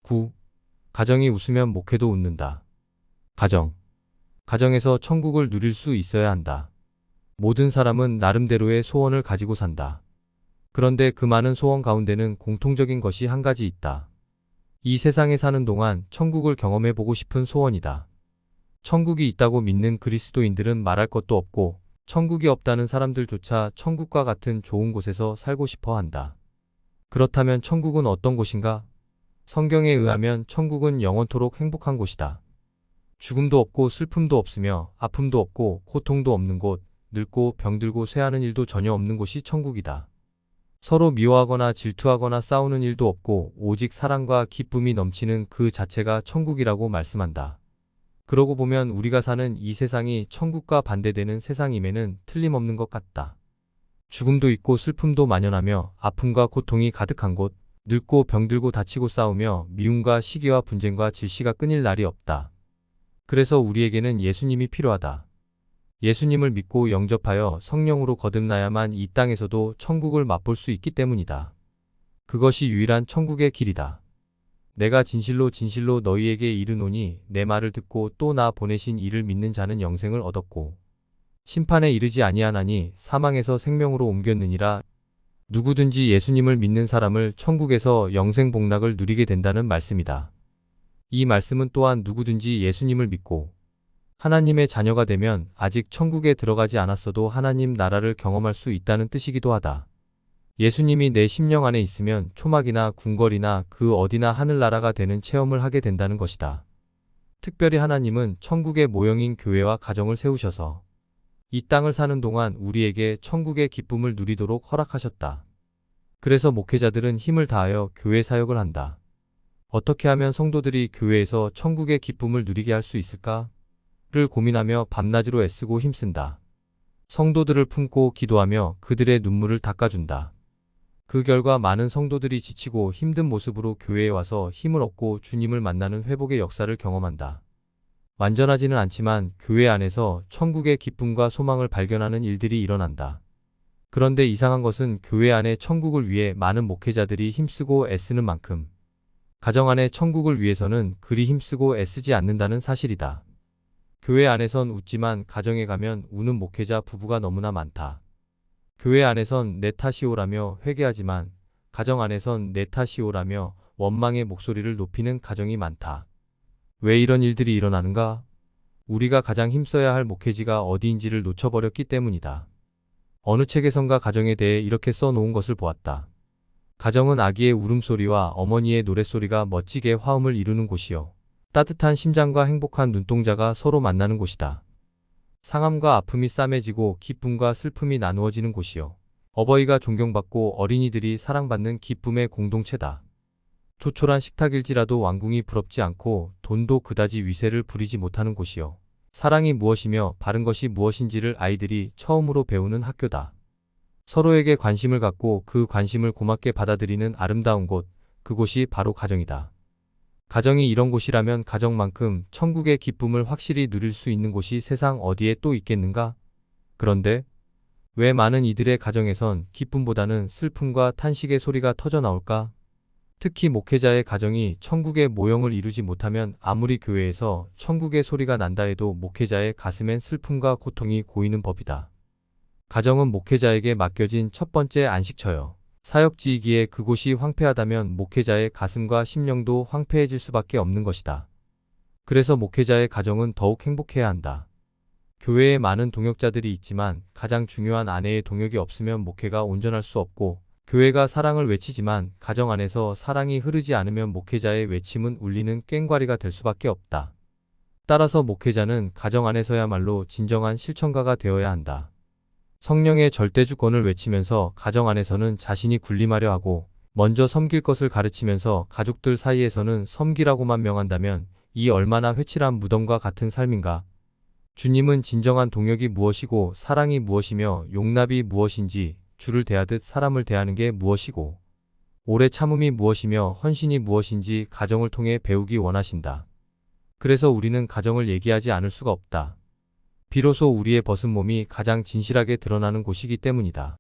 9. 가정이 웃으면 목회도 웃는다. 가정에서 천국을 누릴 수 있어야 한다. 모든 사람은 나름대로의 소원을 가지고 산다. 그런데 그 많은 소원 가운데는 공통적인 것이 한 가지 있다. 이 세상에 사는 동안 천국을 경험해 보고 싶은 소원이다. 천국이 있다고 믿는 그리스도인들은 말할 것도 없고, 천국이 없다는 사람들조차 천국과 같은 좋은 곳에서 살고 싶어 한다. 그렇다면 천국은 어떤 곳인가? 성경에 의하면 천국은 영원토록 행복한 곳이다. 죽음도 없고 슬픔도 없으며 아픔도 없고 고통도 없는 곳, 늙고 병들고 쇠하는 일도 전혀 없는 곳이 천국이다. 서로 미워하거나 질투하거나 싸우는 일도 없고 오직 사랑과 기쁨이 넘치는 그 자체가 천국이라고 말씀한다. 그러고 보면 우리가 사는 이 세상이 천국과 반대되는 세상임에는 틀림없는 것 같다. 죽음도 있고 슬픔도 만연하며 아픔과 고통이 가득한 곳, 늙고 병들고 다치고 싸우며 미움과 시기와 분쟁과 질시가 끊일 날이 없다. 그래서 우리에게는 예수님이 필요하다. 예수님을 믿고 영접하여 성령으로 거듭나야만 이 땅에서도 천국을 맛볼 수 있기 때문이다. 그것이 유일한 천국의 길이다. 내가 진실로 진실로 너희에게 이르노니 내 말을 듣고 또 나 보내신 이를 믿는 자는 영생을 얻었고 심판에 이르지 아니하나니 사망에서 생명으로 옮겼느니라. 누구든지 예수님을 믿는 사람을 천국에서 영생 복락을 누리게 된다는 말씀이다. 이 말씀은 또한 누구든지 예수님을 믿고 하나님의 자녀가 되면 아직 천국에 들어가지 않았어도 하나님 나라를 경험할 수 있다는 뜻이기도 하다. 예수님이 내 심령 안에 있으면 초막이나 궁궐이나 그 어디나 하늘나라가 되는 체험을 하게 된다는 것이다. 특별히 하나님은 천국의 모형인 교회와 가정을 세우셔서 이 땅을 사는 동안 우리에게 천국의 기쁨을 누리도록 허락하셨다. 그래서 목회자들은 힘을 다하여 교회 사역을 한다. 어떻게 하면 성도들이 교회에서 천국의 기쁨을 누리게 할 수 있을까? 를 고민하며 밤낮으로 애쓰고 힘쓴다. 성도들을 품고 기도하며 그들의 눈물을 닦아준다. 그 결과 많은 성도들이 지치고 힘든 모습으로 교회에 와서 힘을 얻고 주님을 만나는 회복의 역사를 경험한다. 완전하지는 않지만 교회 안에서 천국의 기쁨과 소망을 발견하는 일들이 일어난다. 그런데 이상한 것은 교회 안에 천국을 위해 많은 목회자들이 힘쓰고 애쓰는 만큼 가정 안의 천국을 위해서는 그리 힘쓰고 애쓰지 않는다는 사실이다. 교회 안에선 웃지만 가정에 가면 우는 목회자 부부가 너무나 많다. 교회 안에선 내 탓이오라며 회개하지만 가정 안에선 내 탓이오라며 원망의 목소리를 높이는 가정이 많다. 왜 이런 일들이 일어나는가? 우리가 가장 힘써야 할 목회지가 어디인지를 놓쳐버렸기 때문이다. 어느 책에선가 가정에 대해 이렇게 써놓은 것을 보았다. 가정은 아기의 울음소리와 어머니의 노랫소리가 멋지게 화음을 이루는 곳이요. 따뜻한 심장과 행복한 눈동자가 서로 만나는 곳이다. 상함과 아픔이 싸매지고 기쁨과 슬픔이 나누어지는 곳이요. 어버이가 존경받고 어린이들이 사랑받는 기쁨의 공동체다. 조촐한 식탁일지라도 왕궁이 부럽지 않고 돈도 그다지 위세를 부리지 못하는 곳이요. 사랑이 무엇이며 바른 것이 무엇인지를 아이들이 처음으로 배우는 학교다. 서로에게 관심을 갖고 그 관심을 고맙게 받아들이는 아름다운 곳, 그곳이 바로 가정이다. 가정이 이런 곳이라면 가정만큼 천국의 기쁨을 확실히 누릴 수 있는 곳이 세상 어디에 또 있겠는가? 그런데 왜 많은 이들의 가정에선 기쁨보다는 슬픔과 탄식의 소리가 터져 나올까? 특히 목회자의 가정이 천국의 모형을 이루지 못하면 아무리 교회에서 천국의 소리가 난다 해도 목회자의 가슴엔 슬픔과 고통이 고이는 법이다. 가정은 목회자에게 맡겨진 첫 번째 안식처요. 사역지이기에 그곳이 황폐하다면 목회자의 가슴과 심령도 황폐해질 수밖에 없는 것이다. 그래서 목회자의 가정은 더욱 행복해야 한다. 교회에 많은 동역자들이 있지만 가장 중요한 아내의 동역이 없으면 목회가 온전할 수 없고, 교회가 사랑을 외치지만 가정 안에서 사랑이 흐르지 않으면 목회자의 외침은 울리는 꽹과리가 될 수밖에 없다. 따라서 목회자는 가정 안에서야말로 진정한 실천가가 되어야 한다. 성령의 절대주권을 외치면서 가정 안에서는 자신이 군림하려 하고 먼저 섬길 것을 가르치면서 가족들 사이에서는 섬기라고만 명한다면 이 얼마나 회칠한 무덤과 같은 삶인가. 주님은 진정한 동역이 무엇이고 사랑이 무엇이며 용납이 무엇인지, 주를 대하듯 사람을 대하는 게 무엇이고 오래 참음이 무엇이며 헌신이 무엇인지 가정을 통해 배우기 원하신다. 그래서 우리는 가정을 얘기하지 않을 수가 없다. 비로소 우리의 벗은 몸이 가장 진실하게 드러나는 곳이기 때문이다.